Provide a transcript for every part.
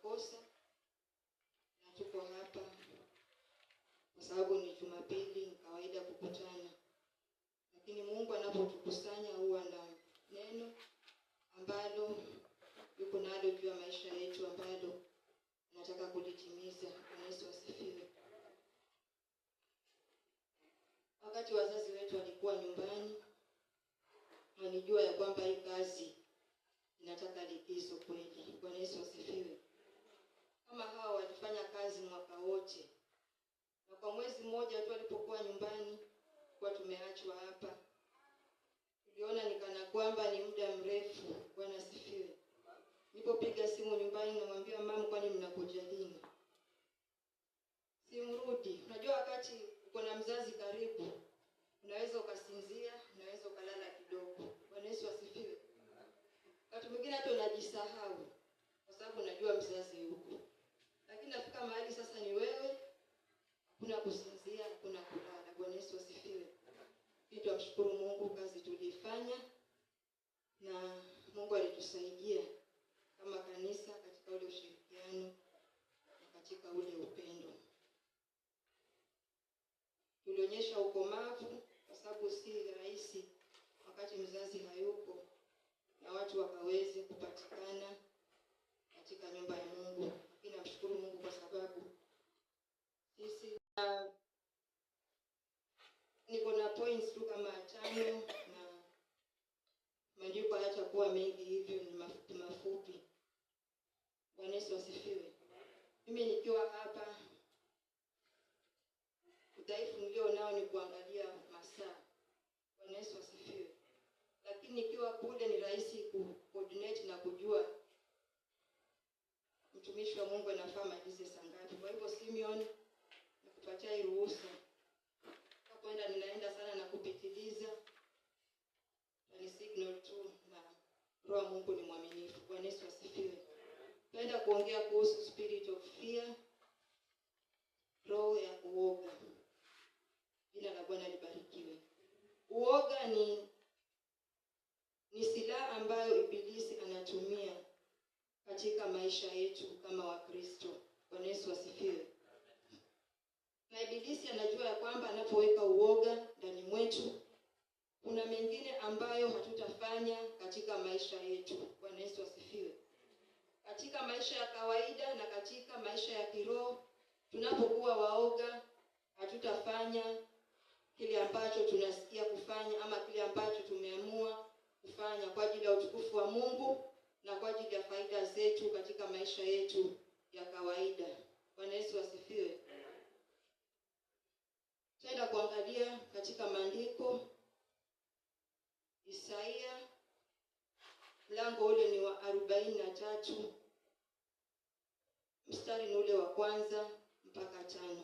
makosa na tuko hapa kwa sababu ni Jumapili, ni kawaida kukutana. Lakini Mungu anapotukusanya huwa na neno ambalo yuko nalo juu ya maisha yetu ambalo nataka kulitimiza. Yesu asifiwe. Wakati wazazi wetu walikuwa nyumbani, walijua ya kwamba hii kazi inataka likizo kweli. Bwana Yesu asifiwe. Kama hao walifanya kazi mwaka wote, na kwa mwezi mmoja tu alipokuwa nyumbani, kwa tumeachwa hapa, tuliona nikana kwamba ni muda mrefu. Bwana asifiwe. Nilipopiga simu nyumbani namwambia mama, kwani mnakuja lini? Simrudi. Unajua wakati uko na mzazi karibu, unaweza ukasinzia, unaweza ukalala kidogo. Bwana Yesu asifiwe. Wakati mwingine hata unajisahau kwa sababu unajua mzazi yuko. Lakini nafika mahali sasa ni wewe, hakuna kusinzia, hakuna kulala. Bwana Yesu asifiwe. Tunamshukuru Mungu, kazi tulifanya na Mungu alitusaidia kama kanisa katika ule ushirikiano na katika ule upendo. Tulionyesha ukomavu kwa sababu si rahisi wakati mzazi hayuko na watu wakaweze kupatikana katika nyumba ya Mungu. Lakini namshukuru Mungu kwa sababu sisi niko na points tu kama 5 na maandiko hayatakuwa mengi hivyo, ni mafupi. Bwana Yesu asifiwe. Mimi nikiwa hapa, udhaifu nilio nao ni kuangalia masaa. Bwana Yesu asifiwe. Lakini nikiwa kule ni rahisi coordinate na kujua mtumishi wa Mungu anafaa malize saa ngapi. Kwa hivyo Simeon nakupatia ruhusa. Kwenda ninaenda sana na kupitiliza, ni signal tu, na Roho Mungu ni mwaminifu. Bwana Yesu asifiwe. Naenda kuongea kuhusu spirit of fear, roho ya uoga. Jina la Bwana libarikiwe. Uoga ni silaha ambayo ibilisi anatumia katika maisha yetu kama Wakristo. Bwana Yesu asifiwe. Na ibilisi anajua ya kwamba anapoweka uoga ndani mwetu, kuna mengine ambayo hatutafanya katika maisha yetu. Bwana Yesu asifiwe. Katika maisha ya kawaida na katika maisha ya kiroho, tunapokuwa waoga, hatutafanya kile ambacho tunasikia kufanya ama kile ambacho tumeamua kufanya kwa ajili ya utukufu wa Mungu na kwa ajili ya faida zetu katika maisha yetu ya kawaida. Bwana Yesu asifiwe. Tutaenda kuangalia katika maandiko Isaia, mlango ule ni wa 43, mstari ni ule wa 1 mpaka 5.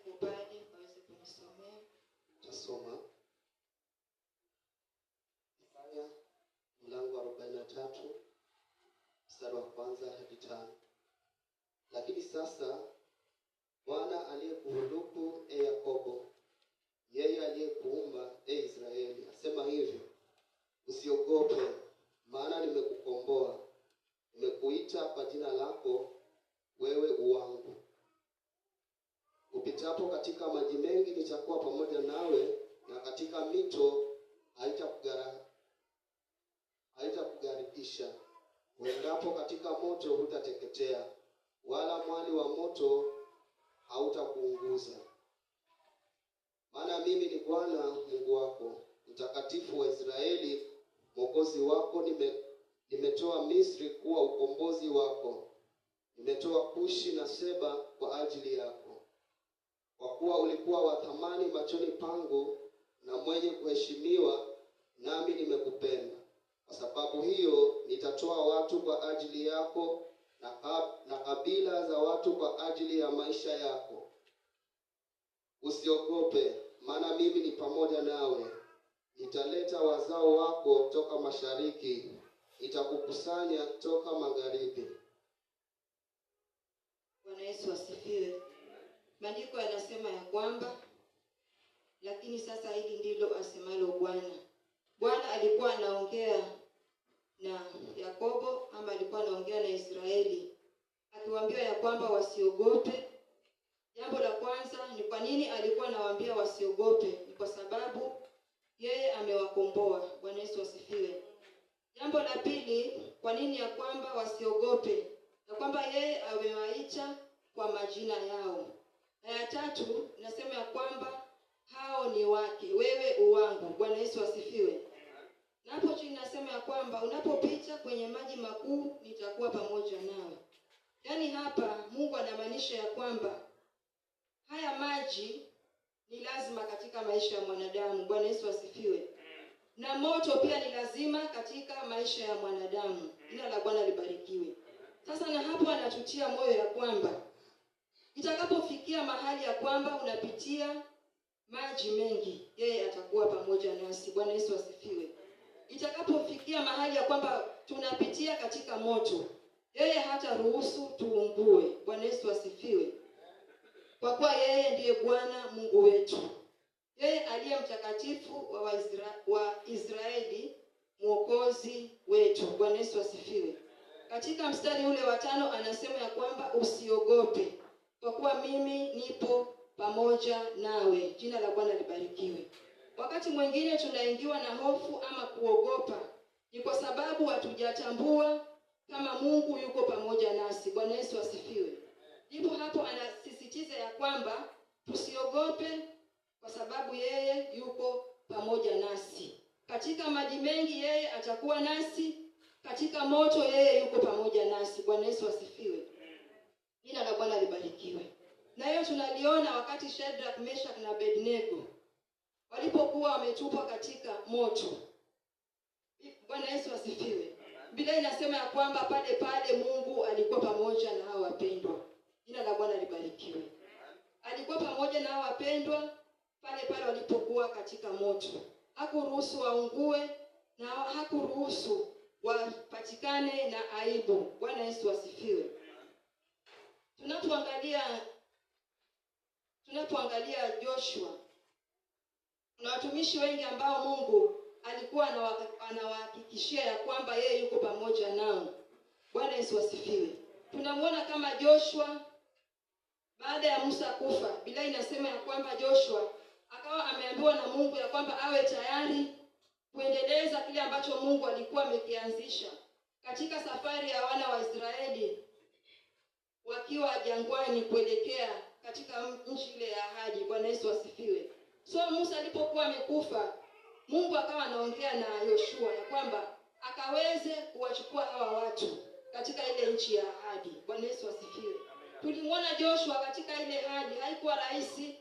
Kubali waweze kunisomea. Tasoma Isaya mlango wa 43 mstari wa 1 hadi 5. Lakini sasa Bwana aliyekuhuluku e Yakobo, yeye aliyekuumba e Israeli, asema hivi: usiogope, maana nimekukomboa. Nimekuita kwa jina lako, wewe uwangu. Upitapo katika maji mengi nitakuwa pamoja nawe, na katika mito haitakugharikisha. Uendapo katika moto hutateketea, wala mwali wa moto hautakuunguza. Maana mimi ni Bwana Mungu wako, Mtakatifu wa Israeli, Mwokozi wako. Nimetoa Misri kuwa ukombozi wako. Nimetoa Kushi na Seba kwa ajili yako. kwa kuwa ulikuwa wa thamani machoni pangu na mwenye kuheshimiwa, nami nimekupenda. Kwa sababu hiyo nitatoa watu kwa ajili yako na kabila za watu kwa ajili ya maisha yako. Usiogope, maana mimi ni pamoja nawe. Nitaleta wazao wako toka mashariki, nitakukusanya toka magharibi. Bwana Yesu asifiwe. Maandiko yanasema ya kwamba, lakini sasa hili ndilo asemalo Bwana. Bwana alikuwa anaongea na Yakobo, ama alikuwa anaongea na Israeli, akiwaambia ya kwamba wasiogope. Jambo la kwanza ni kwa nini alikuwa anawaambia wasiogope? Ni kwa sababu yeye amewakomboa. Bwana Yesu asifiwe. Jambo la pili, kwa nini ya kwamba wasiogope? Ya kwamba yeye amewaita kwa majina yao. Na ya tatu, nasema ya kwamba hao ni wake, wewe uwangu. Bwana Yesu asifiwe. Na hapo chini nasema ya kwamba unapopita kwenye maji makuu nitakuwa pamoja nawe. Yaani hapa Mungu anamaanisha ya kwamba haya maji ni lazima katika maisha ya mwanadamu. Bwana Yesu asifiwe. Na moto pia ni lazima katika maisha ya mwanadamu. Jina la Bwana libarikiwe. Sasa na hapo anatutia moyo ya kwamba itakapofikia mahali ya kwamba unapitia maji mengi, yeye atakuwa pamoja nasi. Bwana Yesu asifiwe. Itakapofikia mahali ya kwamba tunapitia katika moto, yeye hata ruhusu tuungue. Bwana Yesu asifiwe. Kwa kuwa yeye ndiye Bwana Mungu wetu. Yeye aliye mtakatifu wa Israeli, mwokozi wetu. Bwana Yesu asifiwe. Katika mstari ule wa 5 anasema ya kwamba usiogope, kwa kuwa mimi nipo pamoja nawe. Jina la Bwana libarikiwe. Wakati mwingine tunaingiwa na hofu ama kuogopa, ni kwa sababu hatujatambua kama Mungu yuko pamoja nasi. Bwana Yesu asifiwe. Ndipo hapo anasisitiza ya kwamba tusiogope kwa sababu yeye yuko pamoja nasi. Katika maji mengi yeye atakuwa nasi, katika moto yeye yuko pamoja nasi. Bwana Yesu asifiwe. Jina la Bwana libarikiwe. Na hiyo tunaliona wakati Shadrach, Meshach na Abednego walipokuwa wametupwa katika moto. Bwana Yesu asifiwe. Biblia inasema ya kwamba pale pale Mungu alikuwa pamoja na hao wapendwa. Jina la Bwana libarikiwe. Alikuwa pamoja na hao wapendwa pale pale walipokuwa katika moto. Hakuruhusu waungue na hakuruhusu wapatikane na aibu. Bwana Yesu asifiwe. Tunapoangalia Joshua, na watumishi wengi ambao Mungu alikuwa anawahakikishia ya kwamba yeye yuko pamoja nao. Bwana Yesu asifiwe. Tunamwona kama Joshua baada ya Musa kufa. Biblia inasema ya kwamba Joshua akawa ameambiwa na Mungu ya kwamba awe tayari kuendeleza kile ambacho Mungu alikuwa amekianzisha katika safari ya wana wa Israeli wakiwa jangwani kuelekea katika nchi ile ya ahadi. Bwana Yesu asifiwe. So Musa alipokuwa amekufa, Mungu akawa anaongea na Yoshua ya kwamba akaweze kuwachukua hawa watu katika ile nchi ya ahadi. Bwana Yesu asifiwe. Tulimwona Joshua katika ile hali, haikuwa rahisi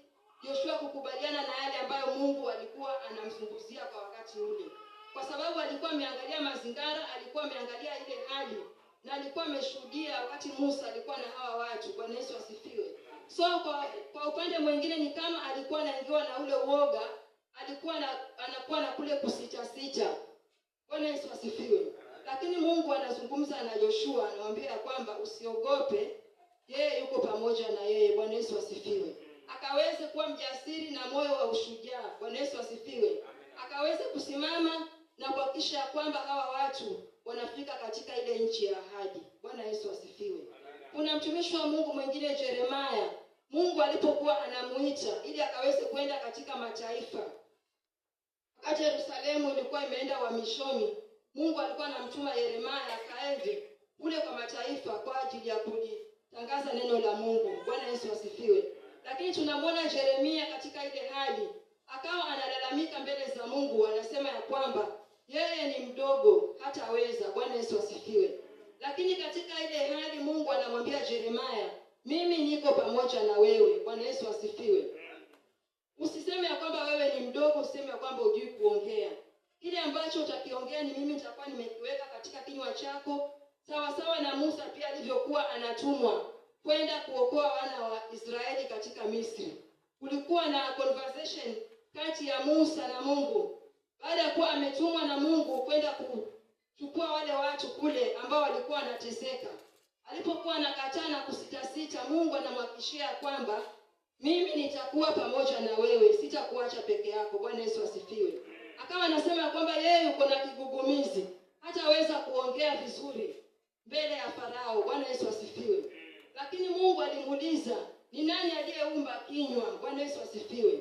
Joshua kukubaliana na yale ambayo Mungu alikuwa anamzunguzia kwa wakati ule. Kwa sababu alikuwa ameangalia mazingara, alikuwa ameangalia ile hali, na alikuwa ameshuhudia wakati Musa alikuwa na hawa watu. Bwana Yesu asifiwe. So kwa upande mwingine ni kama alikuwa anaingiwa na ule uoga, alikuwa anakuwa na kule kusita. Bwana Yesu asifiwe. Lakini Mungu anazungumza na Joshua, anamwambia kwamba usiogope, yeye yuko pamoja na yeye. Bwana Yesu asifiwe. Akaweze kuwa mjasiri na moyo wa ushujaa. Bwana Yesu asifiwe. Akaweze kusimama na kuhakikisha kwamba hawa watu wanafika katika ile nchi ya ahadi. Bwana Yesu asifiwe. Kuna mtumishi wa Mungu mwingine Yeremia, Mungu alipokuwa anamuita ili akaweze kwenda katika mataifa. Wakati Yerusalemu ilikuwa imeenda uhamishoni, Mungu alikuwa anamtuma Yeremia akaende kule kwa mataifa kwa ajili ya kulitangaza neno la Mungu. Bwana Yesu asifiwe. Lakini tunamwona Yeremia katika ile hali akawa analalamika mbele za Mungu, anasema ya kwamba yeye ni mdogo hataweza. Bwana Yesu asifiwe. Lakini katika ile hali Mungu anamwambia Yeremia, mimi niko pamoja na wewe. Bwana Yesu asifiwe. Usiseme ya kwamba wewe ni mdogo, usiseme ya kwamba hujui kuongea. Kile ambacho utakiongea ni mimi nitakuwa nimekiweka katika kinywa chako, sawa sawa na Musa pia alivyokuwa anatumwa kwenda kuokoa wana wa Israeli katika Misri. Kulikuwa na conversation kati ya Musa na Mungu. Baada ya kuwa ametumwa na Mungu kwenda kuchukua wale watu kule ambao walikuwa wanateseka. Alipokuwa anakataa na kusitasita, Mungu anamhakikishia kwamba mimi nitakuwa pamoja na wewe, sitakuacha peke yako. Bwana Yesu asifiwe. Akawa anasema kwamba yeye yuko na kigugumizi, hataweza kuongea vizuri mbele ya Farao. Bwana Yesu asifiwe. Lakini Mungu alimuuliza, ni nani aliyeumba kinywa? Bwana Yesu asifiwe.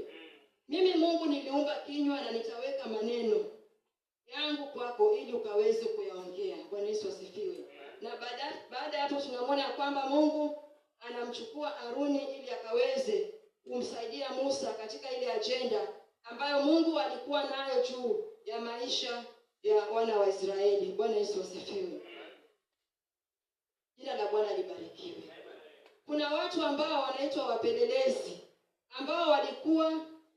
Mimi Mungu niliumba kinywa na nitaweka maneno yangu kwako ili ukaweze kuyaongea. Bwana Yesu asifiwe. Na baada ya hapo tunamwona kwamba Mungu anamchukua Haruni ili akaweze kumsaidia Musa katika ile agenda ambayo Mungu alikuwa nayo juu ya maisha ya wana wa Israeli. Bwana Yesu asifiwe. Jina la Bwana libarikiwe. Kuna watu ambao wanaitwa wapelelezi ambao walikuwa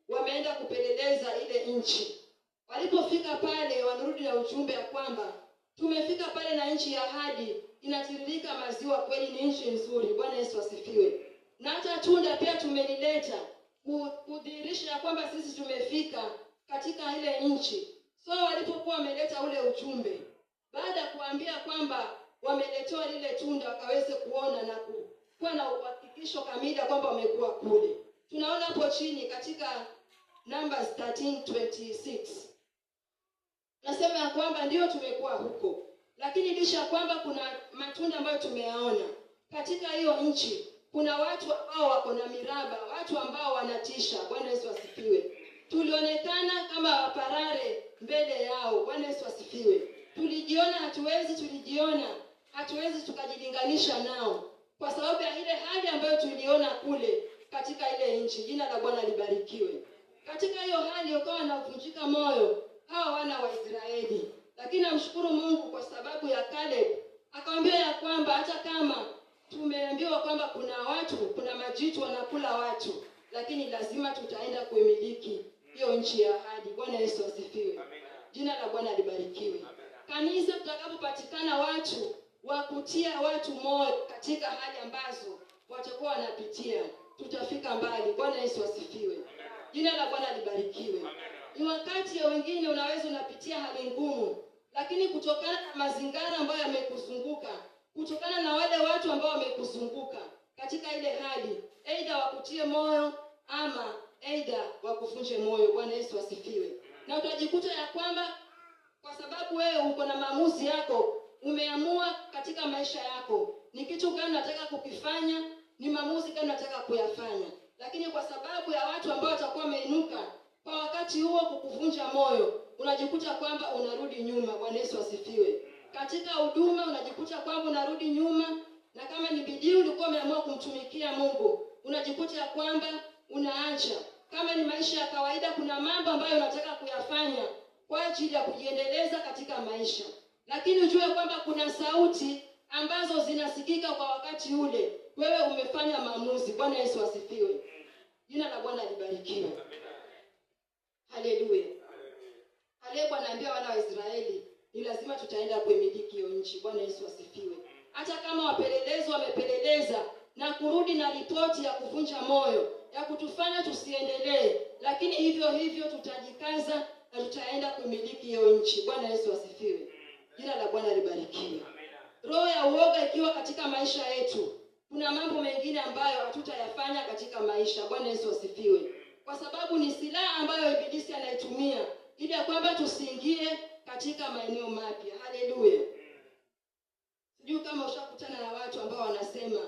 wameenda kupeleleza ile nchi. Walipofika pale wanarudi na ujumbe ya kwamba tumefika pale na nchi ya ahadi inatiririka maziwa, kweli ni nchi nzuri. Bwana Yesu asifiwe. Na hata tunda pia tumelileta kudhihirisha ya kwamba sisi tumefika katika ile nchi. So walipokuwa wameleta ule ujumbe, baada ya kuambia kwamba wameletewa lile tunda wakaweze kuona na kuwa na uhakikisho kamili kwamba wamekuwa kule. Tunaona hapo chini katika Numbers 13:26. Nasema ya kwamba ndio tumekuwa huko, lakini lisha kwamba kuna matunda ambayo tumeyaona katika hiyo nchi. Kuna watu ambao wako na miraba, watu ambao wanatisha. Bwana Yesu asifiwe. Tulionekana kama waparare mbele yao. Bwana Yesu asifiwe. Tulijiona hatuwezi tukajilinganisha nao kwa sababu ya ile hali ambayo tuliona kule katika ile nchi. Jina la Bwana libarikiwe. Katika hiyo hali ukawa na kuvunjika moyo hawa wana wa Israeli. Lakini namshukuru Mungu kwa sababu ya Caleb. Akamwambia ya kwamba hata kama tumeambiwa kwamba kuna majitu wanakula watu, lakini lazima tutaenda kuimiliki hiyo nchi ya ahadi. Bwana Yesu asifiwe. Jina la Bwana libarikiwe. Kanisa, tutakapopatikana watu wa kutia watu moyo katika hali ambazo watakuwa wanapitia, tutafika mbali. Bwana Yesu asifiwe. Jina la Bwana libarikiwe. Ni wakati ya wengine unaweza unapitia hali ngumu, lakini kutokana na mazingira ambayo yamekuzunguka, kutokana na wale watu ambao wamekuzunguka katika ile hali, aidha wakutie moyo ama aidha wakuvunje moyo. Bwana Yesu asifiwe. Na utajikuta ya kwamba kwa sababu wewe uko na maamuzi yako, umeamua katika maisha yako ni kitu gani unataka kukifanya, ni maamuzi gani unataka kuyafanya, lakini kwa sababu ya watu ambao watakuwa wameinuka kwa wakati huo kukuvunja moyo, unajikuta kwamba unarudi nyuma. Bwana Yesu asifiwe. Katika huduma unajikuta kwamba unarudi nyuma, na kama ni bidii ulikuwa umeamua kumtumikia Mungu, unajikuta kwamba unaacha. Kama ni maisha ya kawaida, kuna mambo ambayo unataka kuyafanya kwa ajili ya kujiendeleza katika maisha, lakini ujue kwamba kuna sauti ambazo zinasikika kwa wakati ule wewe umefanya maamuzi. Bwana Yesu asifiwe. Jina la Bwana libarikiwe. Haleluya. Aliyekuwa anaambia wana wa Israeli ni lazima tutaenda kuimiliki hiyo nchi. Bwana Yesu asifiwe. Hata kama wapelelezi wamepeleleza na kurudi na ripoti ya kuvunja moyo, ya kutufanya tusiendelee, lakini hivyo hivyo tutajikaza na tutaenda kuimiliki hiyo nchi. Bwana Yesu asifiwe. Jina la Bwana libarikiwe. Roho ya uoga ikiwa katika maisha yetu, kuna mambo mengine ambayo hatutayafanya katika maisha. Bwana Yesu asifiwe. Kwa sababu ni silaha ambayo ibilisi anaitumia ili ya kwamba tusiingie katika maeneo mapya. Haleluya. Sijui kama ushakutana na watu ambao wanasema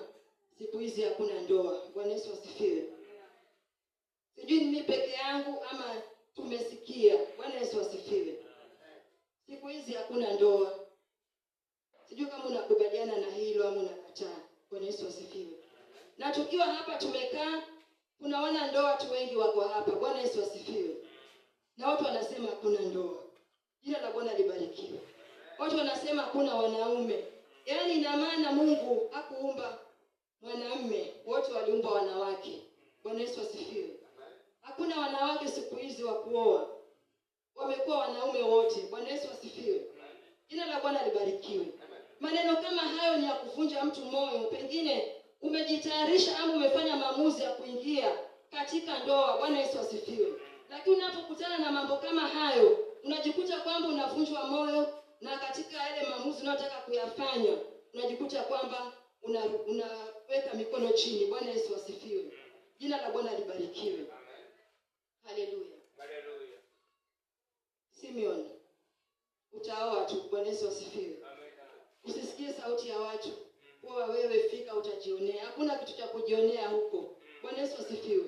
siku hizi hakuna ndoa. Bwana Yesu asifiwe. Sijui mimi peke yangu ama tumesikia. Bwana Yesu asifiwe. Siku hizi hakuna ndoa. Sijui kama unakubaliana na hilo ama unakataa. Bwana Yesu asifiwe. Na tukiwa hapa tumekaa, kuna wana ndoa watu wengi wako hapa. Bwana Yesu asifiwe. Na watu wanasema hakuna ndoa. Jina la Bwana libarikiwe. Watu wanasema hakuna wanaume. Yaani ina maana Mungu hakuumba mwanamume, wote waliumbwa wanawake. Bwana Yesu asifiwe. Hakuna wanawake siku hizi wa kuoa. Wamekuwa wanaume wote. Bwana Yesu asifiwe. Jina la Bwana libarikiwe. Maneno kama hayo ni ya kuvunja mtu moyo. Pengine umejitayarisha ama umefanya maamuzi ya kuingia katika ndoa. Bwana Yesu asifiwe. Lakini unapokutana na mambo kama hayo, unajikuta kwamba unavunjwa moyo, na katika yale maamuzi unayotaka kuyafanya, unajikuta kwamba unaweka mikono chini. Bwana Yesu asifiwe. Jina la Bwana libarikiwe. Haleluya. Haleluya. Simeon, utaoa tu. Bwana Yesu asifiwe. Usisikie sauti ya watu. Kwa wewe fika utajionea. Hakuna kitu cha kujionea huko. Bwana Yesu asifiwe.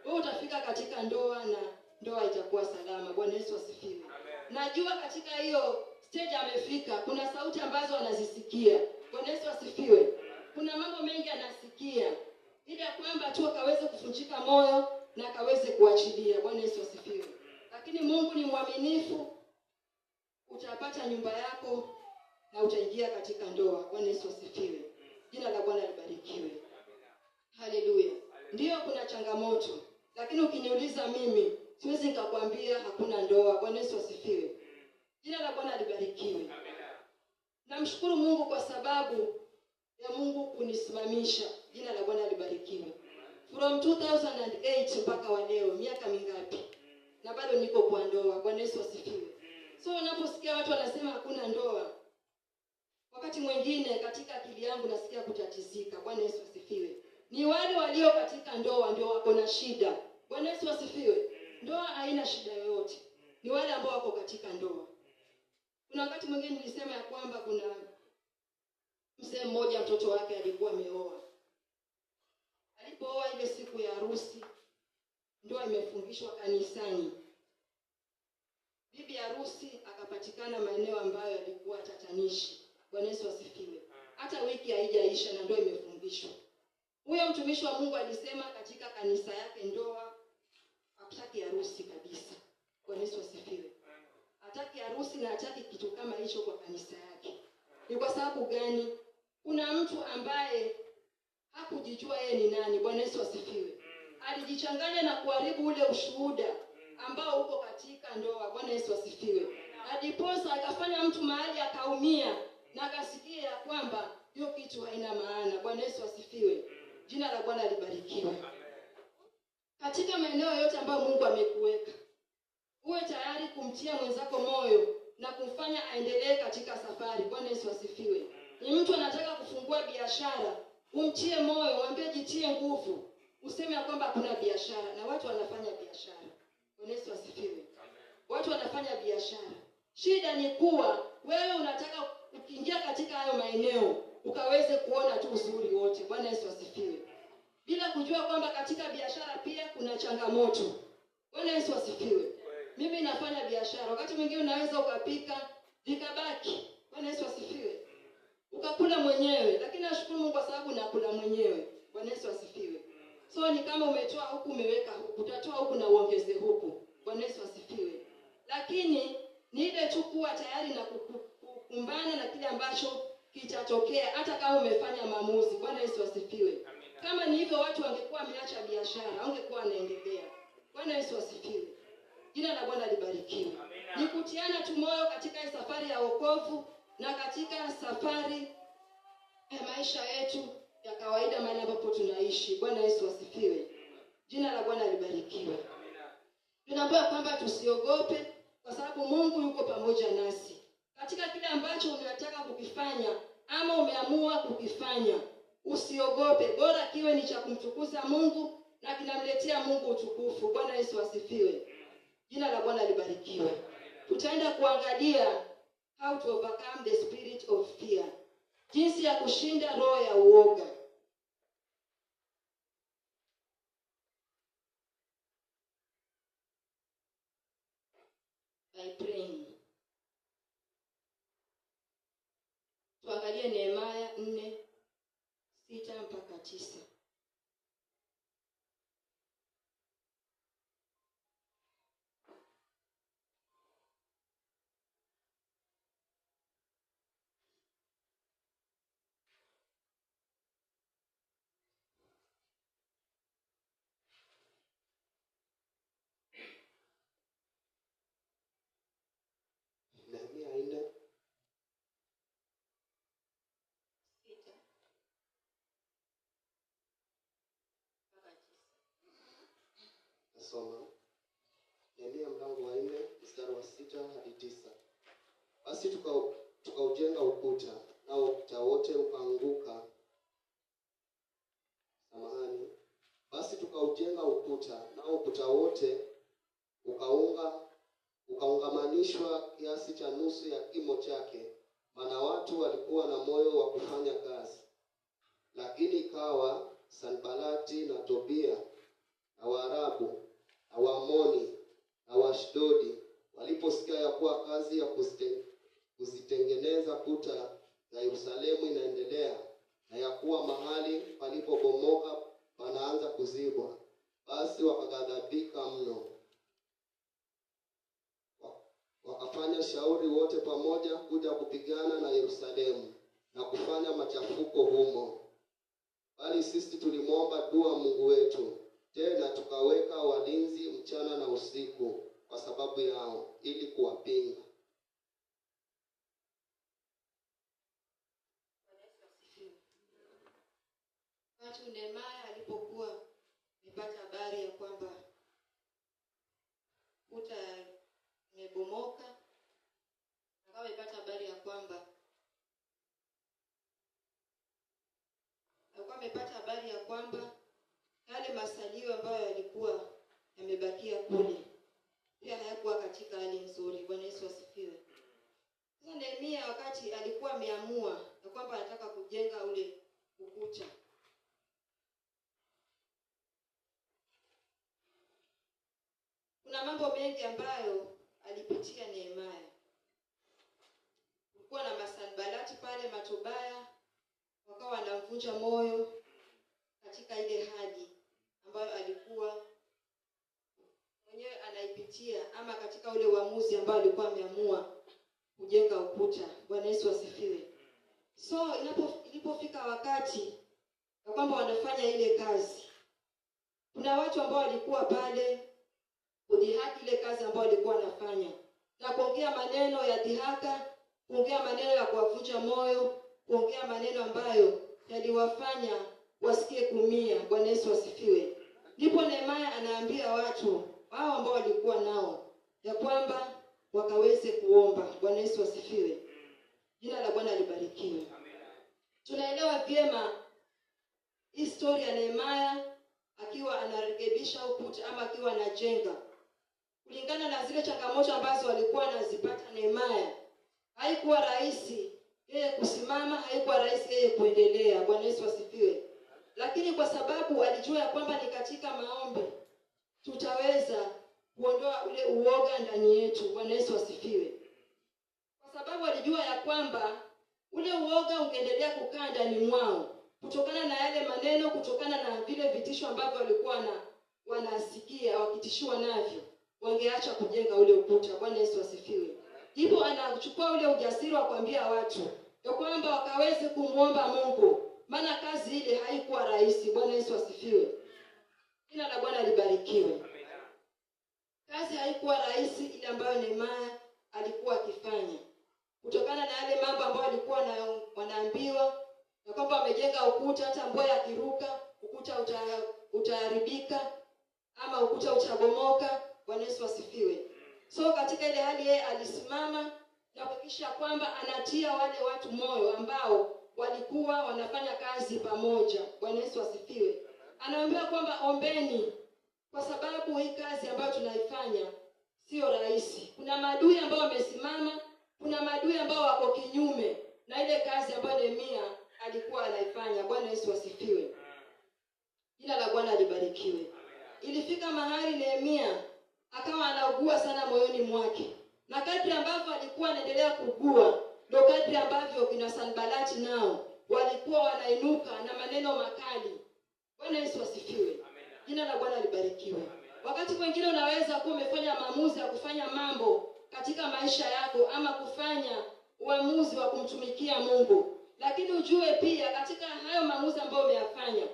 Wewe utafika katika ndoa na ndoa itakuwa salama. Bwana Yesu asifiwe. Najua katika hiyo stage amefika, kuna sauti ambazo anazisikia. Bwana Yesu asifiwe. Kuna mambo mengi anasikia, ili kwamba tu akaweze kufunjika moyo na akaweze kuachilia. Bwana Yesu asifiwe. Lakini Mungu ni mwaminifu. Utapata nyumba yako na utaingia katika ndoa. Bwana Yesu asifiwe. Jina la Bwana libarikiwe. Haleluya. Ndio kuna changamoto, lakini ukiniuliza mimi, siwezi nikakwambia hakuna ndoa. Bwana Yesu asifiwe. Jina la Bwana libarikiwe. Namshukuru Mungu kwa sababu ya Mungu kunisimamisha. Jina la Bwana libarikiwe. From 2008 mpaka wa leo, miaka mingapi? Na bado niko kwa ndoa. Bwana Yesu asifiwe. So unaposikia watu wanasema hakuna ndoa, wakati mwingine katika akili yangu nasikia kutatizika. Bwana Yesu asifiwe. Ni wale walio katika ndoa ndio wako na shida. Bwana Yesu asifiwe. Ndoa haina shida yoyote. Ni wale ambao wako katika ndoa. Kuna wakati mwingine nilisema ya kwamba kuna mzee mmoja, mtoto wake alikuwa ameoa. Alipooa ile siku ya harusi, ndoa imefungishwa kanisani. Bibi harusi akapatikana maeneo ambayo yalikuwa tatanishi. Bwana Yesu asifiwe. Hata wiki haijaisha na ndoa imefungishwa. Huyo mtumishi wa Mungu alisema katika kanisa yake ndoa hataki harusi kabisa. Bwana Yesu asifiwe. Hataki harusi na hataki kitu kama hicho kwa kanisa yake. Ni kwa sababu gani? Kuna mtu ambaye hakujijua yeye ni nani. Bwana Yesu asifiwe. Alijichanganya na kuharibu ule ushuhuda ambao uko katika ndoa. Bwana Yesu asifiwe. Adiposa akafanya mtu mahali akaumia na akasikia ya kwamba hiyo kitu haina maana. Bwana Yesu asifiwe. Jina la Bwana libarikiwe. Katika maeneo yote ambayo Mungu amekuweka, uwe tayari kumtia mwenzako moyo na kumfanya aendelee katika safari. Bwana Yesu asifiwe. Ni mtu anataka kufungua biashara, umtie moyo, mwambie jitie nguvu. Useme ya kwamba hakuna biashara, na watu wanafanya biashara. Bwana Yesu asifiwe. Watu wanafanya biashara. Shida ni kuwa wewe unataka ukiingia katika hayo maeneo ukaweze kuona tu uzuri wote. Bwana Yesu asifiwe. Bila kujua kwamba katika biashara pia kuna changamoto. Bwana Yesu asifiwe. Mimi nafanya biashara. Wakati mwingine unaweza ukapika vikabaki. Bwana Yesu asifiwe. Ukakula mwenyewe, lakini nashukuru Mungu kwa sababu nakula mwenyewe. Bwana Yesu asifiwe. So ni kama umetoa huku umeweka huku, utatoa huku na uongeze huku. Bwana Yesu asifiwe. Lakini ni ile tu kuwa tayari na kukumbana na kile ambacho kitatokea hata kama umefanya maamuzi. Bwana Yesu asifiwe. Kama ni hivyo watu wangekuwa wameacha biashara, wangekuwa wanaendelea. Bwana Yesu asifiwe. Jina la Bwana libarikiwe. Ni kutiana tu moyo katika safari ya wokovu na katika safari ya maisha yetu ya kawaida mahali ambapo tunaishi. Bwana Yesu asifiwe. Jina la Bwana libarikiwe. Tunaambiwa kwamba tusiogope kwa sababu Mungu yuko pamoja nasi. Katika kile ambacho unataka kukifanya ama umeamua kukifanya, usiogope. Bora kiwe ni cha kumtukuza Mungu na kinamletea Mungu utukufu. Bwana Yesu asifiwe. Jina la Bwana libarikiwe. Tutaenda kuangalia how to overcome the spirit of fear. Jinsi ya kushinda roho ya uoga. By praying. Tuangalie Nehemia 4:6-9. Nitasoma Nehemia mlango wa 4 mstari wa 6 hadi 9. Basi tukaujenga ukuta, nao ukuta wote ukaanguka. Basi tukaujenga ukuta, nao ukuta wote ukaungamanishwa kiasi cha nusu ya kimo chake, maana watu walikuwa na moyo wa kufanya kazi. Lakini ikawa Sanbalati na Tobia na Waarabu na Waamoni na Washdodi waliposikia ya kuwa kazi ya kuzitengeneza kuta za Yerusalemu inaendelea, na ya kuwa mahali palipobomoka panaanza kuzibwa, basi wakaghadhabika mno. Wakafanya shauri wote pamoja kuja kupigana na Yerusalemu na kufanya machafuko humo. Bali sisi tulimwomba dua Mungu wetu, tena tukaweka walinzi mchana na usiku kwa sababu yao, ili kuwapinga. Wakati Nehemia alipokuwa amepata habari ya kwamba kuta imebomoka, akawa amepata habari ya kwamba yale masalio ambayo yalikuwa yamebakia kule pia hayakuwa katika hali nzuri. Bwana Yesu asifiwe. Sasa Nehemia wakati alikuwa ameamua ya kwamba anataka kujenga ule ukuta, kuna mambo mengi ambayo alipitia Nehemia. Kulikuwa na Masanbalati pale, Matobaya, wakawa wanamvunja moyo katika ile hali ambayo alikuwa mwenyewe anaipitia, ama katika ule uamuzi ambao alikuwa ameamua kujenga ukuta. Bwana Yesu asifiwe. So ilipofika wakati ya kwamba wanafanya ile kazi, kuna watu ambao walikuwa pale kudhihaki ile kazi ambayo walikuwa wanafanya, na kuongea maneno ya dhihaka, kuongea maneno ya kuwavunja moyo, kuongea maneno ambayo yaliwafanya wasikie kumia. Bwana Yesu asifiwe. Ndipo Nehemia anaambia watu hao ambao walikuwa nao ya kwamba wakaweze kuomba. Bwana Yesu asifiwe. Jina la Bwana libarikiwe. Tunaelewa vyema historia ya Nehemia akiwa anarekebisha ukuta ama akiwa anajenga. Kulingana na zile changamoto ambazo walikuwa anazipata Nehemia, haikuwa rahisi yeye kusimama, haikuwa rahisi yeye kuendelea. Bwana Yesu asifiwe. Lakini kwa sababu alijua ya kwamba ni katika maombi tutaweza kuondoa ule uoga ndani yetu. Bwana Yesu asifiwe. Kwa sababu alijua ya kwamba ule uoga ungeendelea kukaa ndani mwao kutokana na yale maneno, kutokana na vile vitisho ambavyo walikuwa wanasikia wakitishiwa navyo, wangeacha kujenga ule ukuta. Bwana Yesu asifiwe. Ndipo anachukua ule ujasiri wa kuambia watu ya kwamba wakaweze kumuomba Mungu, maana kazi ile haikuwa rahisi. Bwana Yesu asifiwe. Jina la Bwana libarikiwe. Kazi haikuwa rahisi ile ambayo Nehemia alikuwa akifanya, kutokana na yale mambo ambayo alikuwa wanaambiwa na kwamba wamejenga ukuta, hata mbwa yakiruka ukuta utaharibika ama ukuta utabomoka. Bwana Yesu asifiwe. So katika ile hali yeye alisimama na kuhakikisha kwamba anatia wale watu moyo ambao walikuwa wanafanya kazi pamoja. Bwana Yesu asifiwe. Anawaambia kwamba ombeni, kwa sababu hii kazi ambayo tunaifanya sio rahisi. Kuna maadui ambao wamesimama, kuna maadui ambao wako kinyume na ile kazi ambayo Nehemia alikuwa anaifanya. Bwana Yesu asifiwe. Jina la Bwana libarikiwe. Ilifika mahali Nehemia akawa anaugua sana moyoni mwake, na kadri ambavyo alikuwa anaendelea kugua ndio kadri ambavyo kina Sanbalati nao walikuwa wanainuka na maneno makali. Bwana Yesu asifiwe. Jina la Bwana libarikiwe. Wakati mwingine unaweza kuwa umefanya maamuzi ya kufanya mambo katika maisha yako ama kufanya uamuzi wa kumtumikia Mungu, lakini ujue pia katika hayo maamuzi ambayo umeyafanya,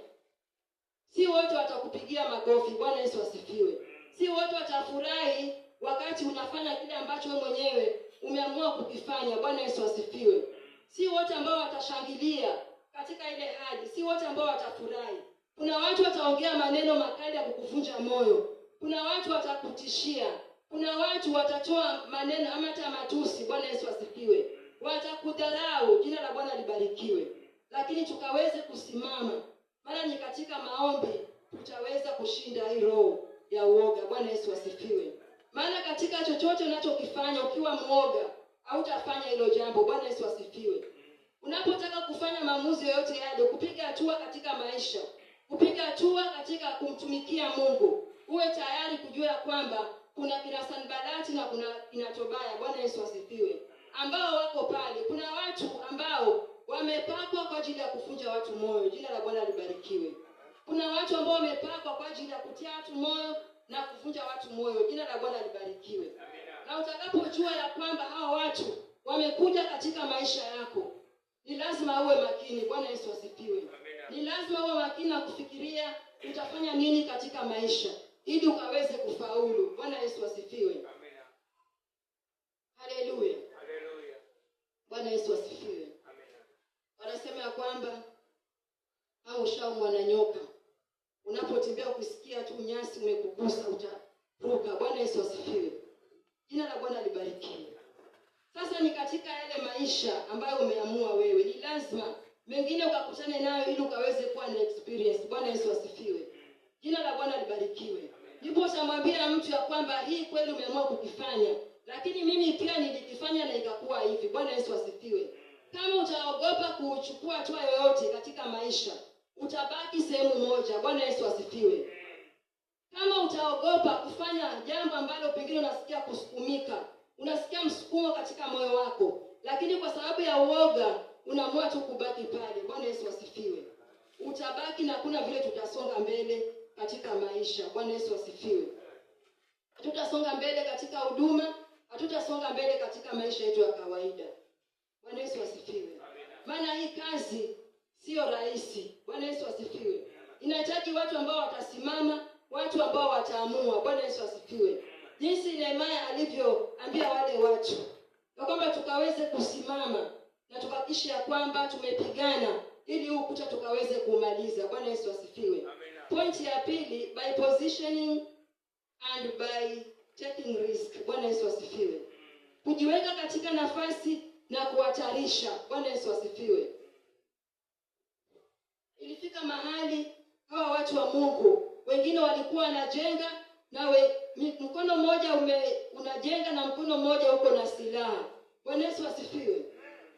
si wote watakupigia makofi. Bwana Yesu asifiwe. Si wote watafurahi wakati unafanya kile ambacho wewe mwenyewe umeamua kukifanya. Bwana Yesu asifiwe. Si wote ambao watashangilia katika ile hali, si wote ambao watafurahi. Kuna watu wataongea maneno makali ya kukuvunja moyo. Kuna watu watakutishia, kuna watu watatoa maneno ama hata matusi. Bwana Yesu asifiwe. Watakudharau. Jina la Bwana libarikiwe. Lakini tukaweze kusimama, maana ni katika maombi tutaweza kushinda hii roho ya uoga. Bwana Yesu asifiwe. Maana katika chochote unachokifanya ukiwa mwoga, hautafanya hilo jambo. Bwana Yesu asifiwe. Unapotaka kufanya maamuzi yoyote yale, kupiga hatua katika maisha, kupiga hatua katika kumtumikia Mungu, uwe tayari kujua kwamba kuna kina Sanbalati na kuna kina Tobaya. Bwana Yesu asifiwe. Ambao wako pale. Kuna watu ambao wamepakwa kwa ajili ya kufunja watu moyo. Jina la Bwana libarikiwe. Kuna watu ambao wamepakwa kwa ajili ya kutia watu moyo na kuvunja watu moyo. Jina la Bwana libarikiwe. Na utakapojua ya kwamba hao watu wamekuja katika maisha yako, ni lazima uwe makini. Bwana Yesu asifiwe. Ni lazima uwe makini na kufikiria utafanya nini katika maisha ili ukaweze kufaulu. Bwana Yesu asifiwe. Haleluya. Bwana Yesu asifiwe. Wanasema ya kwamba au ushaumwa na nyoka, unapotembea ukisikia tu nyasi umekugusa utaruka. Bwana Yesu asifiwe. Jina la Bwana libarikiwe. Sasa ni katika yale maisha ambayo umeamua wewe, ni lazima mengine ukakutane nayo ili ukaweze kuwa na experience. Bwana Yesu asifiwe. Jina la Bwana libarikiwe. Ndipo utamwambia mtu ya kwamba hii kweli umeamua kukifanya, lakini mimi pia nilikifanya na ikakuwa hivi. Bwana Yesu asifiwe. Kama utaogopa kuchukua hatua yoyote katika maisha, utabaki sehemu moja. Bwana Yesu asifiwe. Kama utaogopa kufanya jambo ambalo pengine unasikia kusukumika, unasikia msukumo katika moyo wako, lakini kwa sababu ya uoga unaamua tu kubaki pale. Bwana Yesu asifiwe. Utabaki na kuna vile tutasonga mbele katika maisha. Bwana Yesu asifiwe. Hatutasonga mbele katika huduma, hatutasonga mbele katika maisha yetu ya kawaida. Bwana Yesu asifiwe. Maana hii kazi sio rahisi. Bwana Yesu asifiwe. Inahitaji watu ambao watasimama, watu ambao wataamua. Bwana Yesu asifiwe. Jinsi Nehemia alivyoambia wale watu, na kwamba tukaweze kusimama na tukahakikisha kwamba tumepigana ili huu ukuta tukaweze kumaliza. Bwana Yesu asifiwe. Point ya pili, by positioning and by taking risk. Bwana Yesu asifiwe. Kujiweka katika nafasi na kuhatarisha. Bwana Yesu asifiwe. Ilifika mahali hawa watu wa Mungu, wengine walikuwa wanajenga na mkono mmoja unajenga na mkono mmoja uko na silaha. Bwana Yesu asifiwe.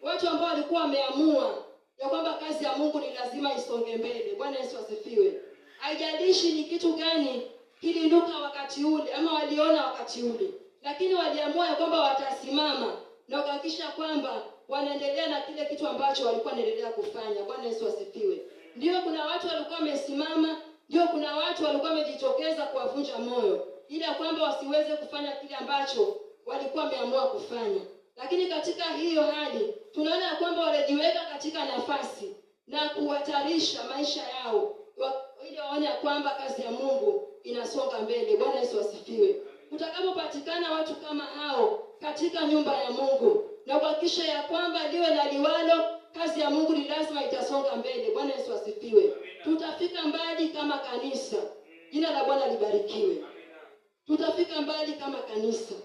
Watu ambao walikuwa wameamua ya kwamba kazi ya Mungu ni lazima isonge mbele. Bwana Yesu asifiwe. Haijalishi ni kitu gani kiliinuka wakati ule ama waliona wakati ule, lakini waliamua ya kwamba watasimama na kuhakikisha kwamba wanaendelea na kile kitu ambacho walikuwa wanaendelea kufanya. Bwana Yesu asifiwe. Ndio kuna watu walikuwa wamesimama, ndio kuna watu walikuwa wamejitokeza kuwavunja moyo ili kwamba wasiweze kufanya kile ambacho walikuwa wameamua kufanya. Lakini katika hiyo hali tunaona kwamba walijiweka katika nafasi na kuhatarisha maisha yao ili waone kwamba kazi ya Mungu inasonga mbele. Bwana Yesu asifiwe. Utakapopatikana watu kama hao katika nyumba ya Mungu na kuhakikisha ya kwamba liwe na liwalo, kazi ya Mungu ni lazima itasonga mbele. Bwana Yesu asifiwe. Tutafika mbali kama kanisa. Jina la Bwana libarikiwe. Tutafika mbali kama kanisa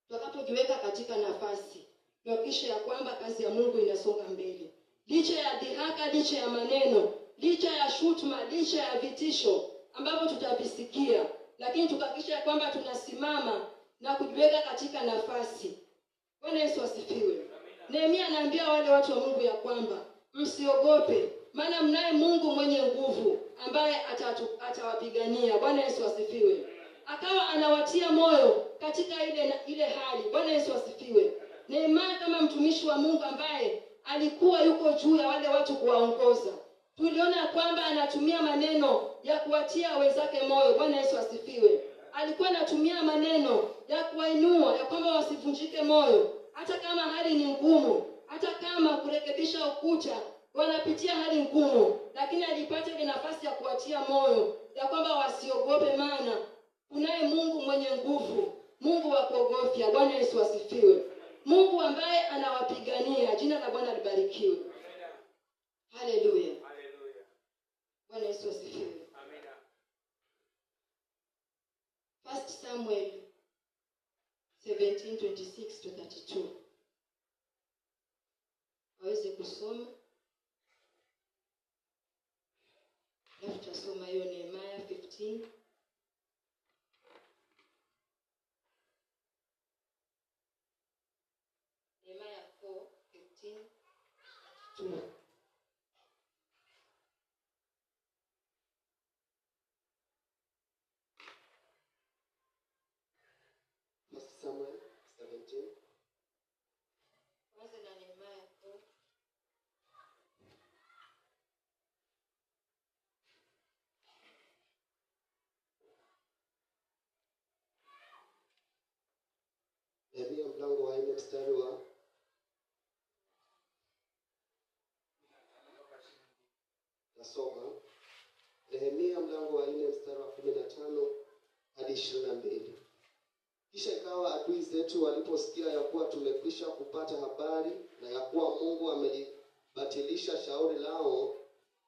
tutakapojiweka katika nafasi kuhakikisha ya kwamba kazi ya Mungu inasonga mbele. Licha ya dhihaka, licha ya maneno, licha ya shutuma, licha ya vitisho ambavyo tutavisikia, lakini tukahakikisha kwamba tunasimama na kujiweka katika nafasi. Bwana Yesu asifiwe. Nehemia anaambia wale watu wa Mungu ya kwamba msiogope, maana mnaye Mungu mwenye nguvu ambaye atawapigania. Bwana Yesu asifiwe. Akawa anawatia moyo katika ile hali. Bwana Yesu asifiwe. Nehemia kama mtumishi wa Mungu ambaye alikuwa yuko juu ya wale watu kuwaongoza, tuliona kwamba anatumia maneno ya kuwatia wenzake moyo. Bwana Yesu asifiwe. Alikuwa anatumia maneno ya kuwainua ya kwamba wasivunjike moyo hata kama hali ni ngumu, hata kama kurekebisha ukuta wanapitia hali ngumu, lakini alipata ile nafasi ya kuwatia moyo ya kwamba wasiogope, maana kunaye Mungu mwenye nguvu, Mungu wa kuogofya. Bwana Yesu asifiwe. Mungu ambaye anawapigania. Jina la Bwana libarikiwe. Haleluya. Bwana Yesu asifiwe. 1 Samuel 17:26 to 32. Aweze kusoma. Alafu tutasoma hiyo Nehemia 15. Nehemia 4:15-2. Samuel 17. Kwanza na Nehemia 4. Nehemia mlango wa 4 mstari wa nasoma. Nehemia mlango wa 4 mstari wa 15 hadi 22. Kisha ikawa adui zetu waliposikia ya kuwa tumekwisha kupata habari na ya kuwa Mungu amelibatilisha shauri lao,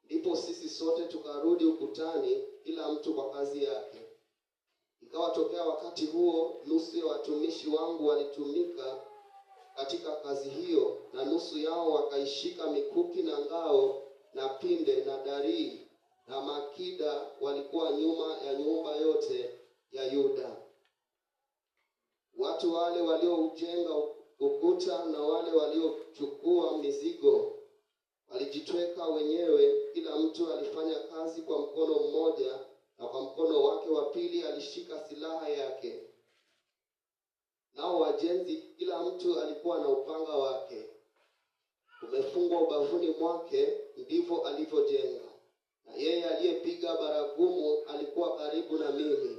ndipo sisi sote tukarudi ukutani, kila mtu kwa kazi yake. Ikawa tokea wakati huo, nusu ya watumishi wangu walitumika katika kazi hiyo, na nusu yao wakaishika mikuki na ngao na pinde na darii na makida, walikuwa nyuma ya nyumba yote ya Yuda. Watu wale walioujenga ukuta na wale waliochukua mizigo walijitweka wenyewe, kila mtu alifanya kazi kwa mkono mmoja, na kwa mkono wake wa pili alishika silaha yake. Nao wajenzi kila mtu alikuwa na upanga wake umefungwa ubavuni mwake, ndivyo alivyojenga. Na yeye aliyepiga baragumu alikuwa karibu na mimi.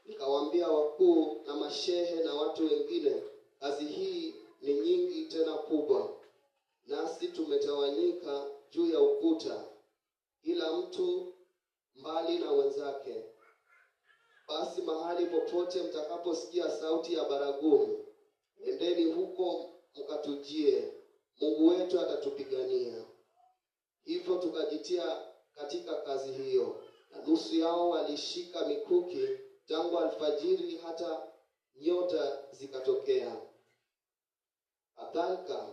Nikawaambia wakuu na mashehe na watu wengine, kazi hii ni nyingi tena kubwa, nasi tumetawanyika juu ya ukuta, kila mtu mbali na wenzake. Basi mahali popote mtakaposikia sauti ya baragumu, endeni huko mkatujie, Mungu wetu atatupigania. Hivyo tukajitia katika kazi hiyo, na nusu yao walishika mikuki tangu alfajiri hata nyota zikatokea. Kadhalika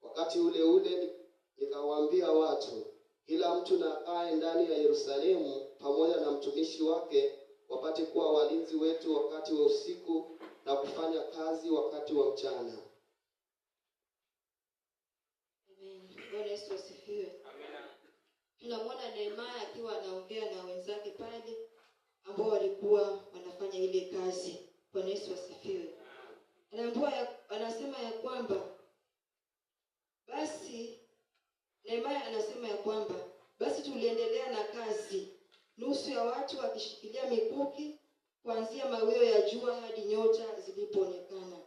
wakati ule ule nikawaambia watu, kila mtu na akae ndani ya Yerusalemu pamoja na mtumishi wake, wapate kuwa walinzi wetu wakati wa usiku na kufanya kazi wakati wa mchana. Amen. Bwana Yesu asifiwe. Amen. Tunamwona Nehemia akiwa anaongea na wenzake pale ambao walikuwa wanafanya ile kazi. Bwana Yesu asifiwe. Anasema ya kwamba basi Nehemia anasema ya kwamba basi tuliendelea na kazi, nusu ya watu wakishikilia mikuki kuanzia mawio ya jua hadi nyota zilipoonekana.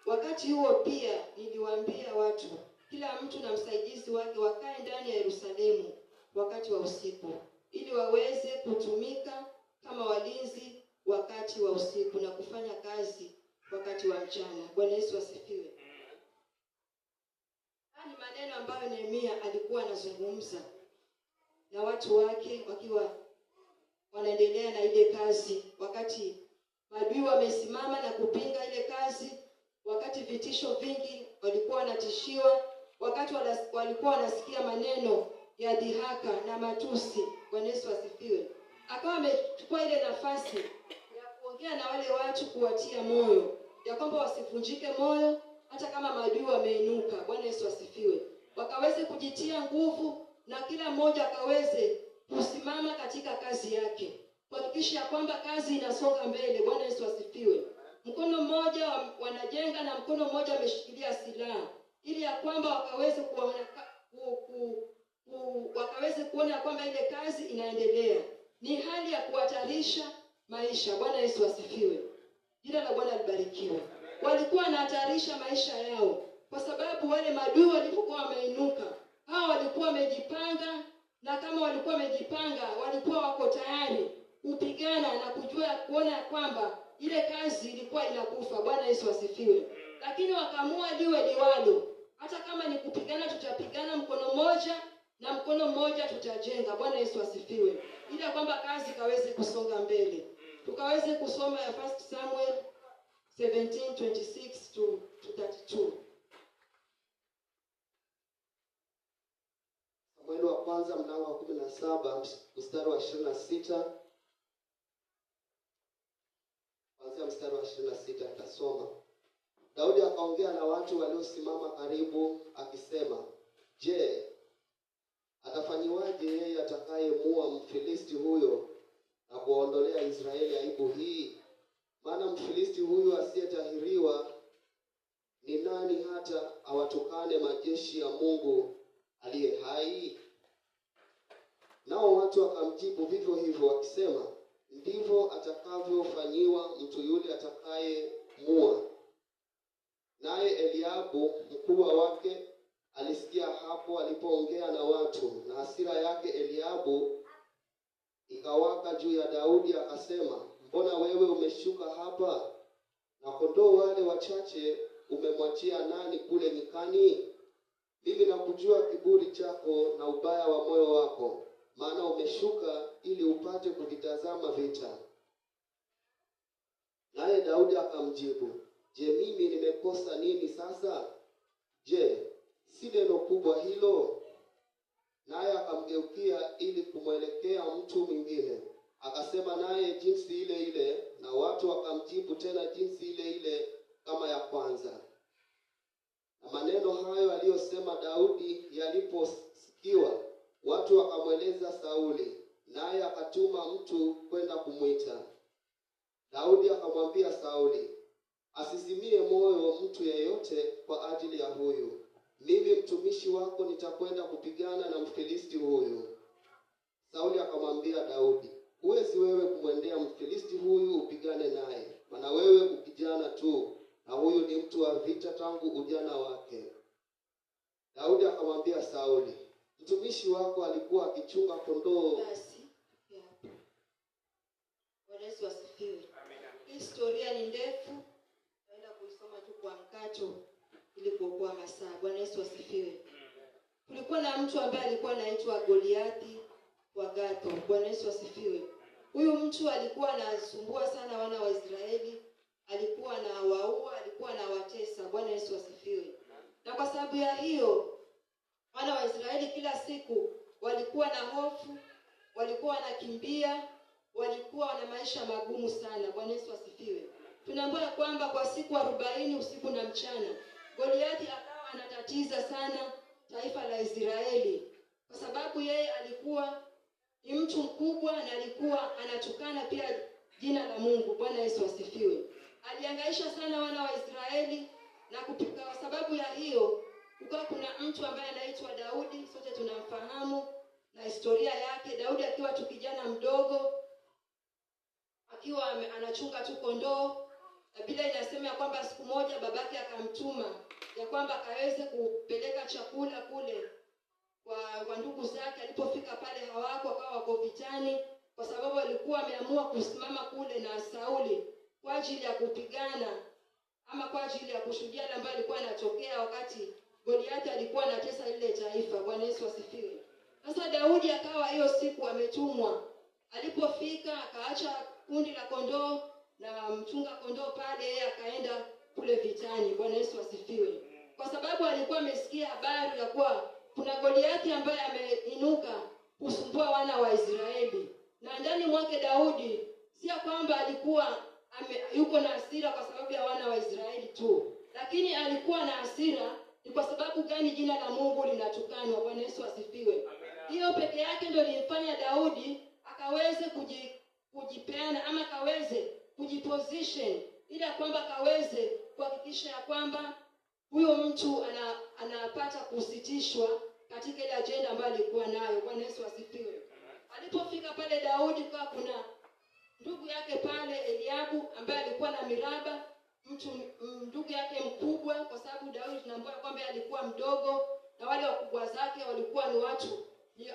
Wakati huo pia niliwaambia watu, kila mtu na msaidizi wake wakae ndani ya Yerusalemu wakati wa usiku, ili waweze kutumika kama walinzi wakati wa usiku na kufanya kazi wakati wa mchana. Bwana Yesu asifiwe. Haya ni maneno ambayo Nehemia alikuwa anazungumza na watu wake wakiwa wanaendelea na ile kazi, wakati maadui wamesimama na kupinga ile kazi, wakati vitisho vingi walikuwa wanatishiwa, wakati walikuwa wanasikia maneno ya dhihaka na matusi. Bwana Yesu asifiwe. Akawa amechukua ile nafasi ya kuongea na wale watu, kuwatia moyo ya kwamba wasivunjike moyo hata kama maadui wameinuka. Bwana Yesu asifiwe. Wakaweze kujitia nguvu na kila mmoja akaweze kusimama katika kazi yake, kuhakikisha kwamba kazi inasonga mbele. Bwana Yesu asifiwe. Mkono mmoja wanajenga na mkono mmoja ameshikilia silaha, ili ya kwamba wakaweze kuona kwamba ile kazi inaendelea. Ni hali ya kuhatarisha maisha. Bwana Yesu asifiwe. Jina la Bwana libarikiwe. Walikuwa wanahatarisha maisha yao kwa sababu wale maadui walipokuwa wameinuka, hao walikuwa wamejipanga, na kama walikuwa wamejipanga, walikuwa wako tayari kupigana na kuona kwamba ile kazi ilikuwa inakufa. Bwana Yesu asifiwe. Lakini wakaamua liwe liwalo, hata kama ni kupigana tutapigana mkono mmoja na mkono mmoja tutajenga. Bwana Yesu asifiwe. Ili kwamba kazi kaweze kusonga mbele. Tukaweze kusoma ya 1 Samuel 17:26 to 32. Samueli wa kwanza mlango wa 17 mstari wa 26. Kuanzia mstari wa 26 nitasoma. Daudi akaongea na watu waliosimama karibu akisema, "Je, atafanyiwaje yeye atakayemua Mfilisti huyo na kuondolea Israeli aibu hii? Maana Mfilisti huyu asiyetahiriwa ni nani hata awatukane majeshi ya Mungu aliye hai?" Nao watu wakamjibu vivyo hivyo wakisema, "Ndivyo atakavyofanyiwa mtu yule atakayemua." Naye Eliabu mkubwa wake alisikia hapo alipoongea na watu, na hasira yake Eliabu ikawaka juu ya Daudi, akasema, "Mbona wewe umeshuka hapa? Na kondoo wale wachache umemwachia nani kule nyikani? Mimi nakujua kiburi chako na ubaya wa moyo wako, maana umeshuka ili upate kuvitazama vita." Naye Daudi akamjibu, "Je, mimi nimekosa nini sasa? Je, si neno kubwa hilo?" Naye akamgeukia ili kumwelekea mtu mwingine, akasema naye jinsi ile ile, na watu wakamjibu tena jinsi ile ile kama ya kwanza. Na maneno hayo aliyosema Daudi yaliposikiwa, watu wakamweleza Sauli, naye akatuma mtu kwenda kumwita. Daudi akamwambia Sauli, "Asizimie moyo mtu yeyote kwa ajili ya huyu. Mimi mtumishi wako nitakwenda kupigana na Mfilisti huyu." Sauli akamwambia Daudi, "Huwezi wewe kumwendea Mfilisti huyu upigane naye, maana wewe ukijana tu, na huyu ni mtu wa vita tangu ujana wake." Daudi akamwambia Sauli, "Mtumishi wako alikuwa akichunga kondoo." Basi, Bwana Yesu asifiwe. Hii historia ni ndefu. Naenda kuisoma tu kwa mkato ili kuokoa masaa. Bwana Yesu asifiwe. Kulikuwa na mtu ambaye alikuwa anaitwa Goliathi wa Gathi. Bwana Yesu asifiwe. Huyu mtu alikuwa anasumbua sana wana wa Israeli, alikuwa na waua, alikuwa na watesa. Bwana Yesu asifiwe. Na kwa sababu ya hiyo, wana wa Israeli kila siku walikuwa na hofu, walikuwa wanakimbia, walikuwa na maisha magumu sana. Bwana Yesu asifiwe. Tunaambiwa kwamba kwa siku 40 usiku na mchana, Goliathi akawa anatatiza sana taifa la Israeli, kwa sababu yeye alikuwa ni mtu mkubwa na alikuwa anatukana pia jina la Mungu. Bwana Yesu asifiwe. Alihangaisha sana wana wa Israeli, na kupika kwa sababu ya hiyo kukawa kuna mtu ambaye anaitwa Daudi, sote tunamfahamu na historia yake. Daudi akiwa tu kijana mdogo, akiwa anachunga tu kondoo, na Biblia inasema kwamba siku moja babake akamtuma ya kwamba akaweze kupeleka chakula kule kwa ndugu zake. Alipofika pale hawako, akawa wako vitani, kwa sababu alikuwa ameamua kusimama kule na Sauli kwa ajili ya kupigana ama kwa ajili ya kushuhudia yale ambayo alikuwa yanatokea wakati Goliathi alikuwa anatesa lile taifa. Bwana Yesu asifiwe. Sasa Daudi akawa hiyo siku ametumwa. Alipofika akaacha kundi la kondoo na mchunga kondoo pale, yeye akaenda kule vitani. Bwana Yesu asifiwe. Kwa sababu alikuwa amesikia habari ya kuwa kuna Goliathi ambaye ameinuka kusumbua wana wa Israeli. Na ndani mwake Daudi si kwamba alikuwa yuko na hasira kwa sababu ya wana wa Israeli tu, lakini alikuwa na hasira ni kwa sababu gani? Jina la Mungu linatukanwa. Bwana Yesu asifiwe. Hiyo peke yake ndio ilimfanya Daudi akaweze kujipeana ama kaweze kujiposition, ili kwamba kaweze kuhakikisha ya kwamba huyo mtu anapata kusitishwa katika ile agenda ambayo alikuwa nayo. Bwana Yesu asifiwe. Alipofika pale Daudi, kwa kuna ndugu yake pale Eliabu ambaye alikuwa na miraba, ndugu yake mkubwa, kwa sababu Daudi tunaambiwa kwamba alikuwa mdogo na wale wakubwa zake walikuwa ni watu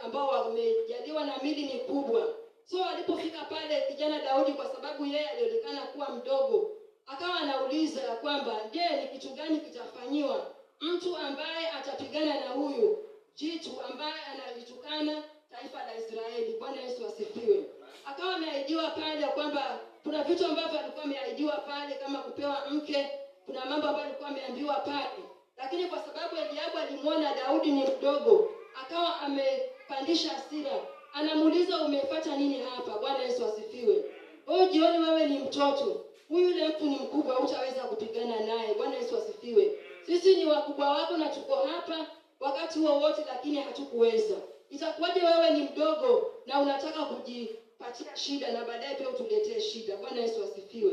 ambao wamejaliwa na mili mikubwa. So alipofika pale kijana Daudi, kwa sababu yeye alionekana kuwa mdogo, akawa anauliza ya kwamba je, ni kitu gani kitafanyiwa mtu ambaye atapigana na huyu jitu ambaye analitukana taifa la Israeli. Bwana Yesu asifiwe. Akawa ameahidiwa pale kwamba kuna vitu ambavyo alikuwa ameahidiwa pale kama kupewa mke, kuna mambo ambayo alikuwa ameambiwa pale. Lakini kwa sababu Eliabu alimuona Daudi ni mdogo, akawa amepandisha hasira. Anamuuliza, umefuata nini hapa? Bwana Yesu asifiwe. Wewe jioni wewe ni mtoto. Huyu yule mtu ni mkubwa, hutaweza kupigana naye. Bwana Yesu asifiwe. Sisi ni wakubwa wako na tuko hapa wakati huo wote, lakini hatukuweza. Itakuwaje wewe ni mdogo na unataka kujipatia shida na baadaye pia utuletee shida? Bwana Yesu asifiwe.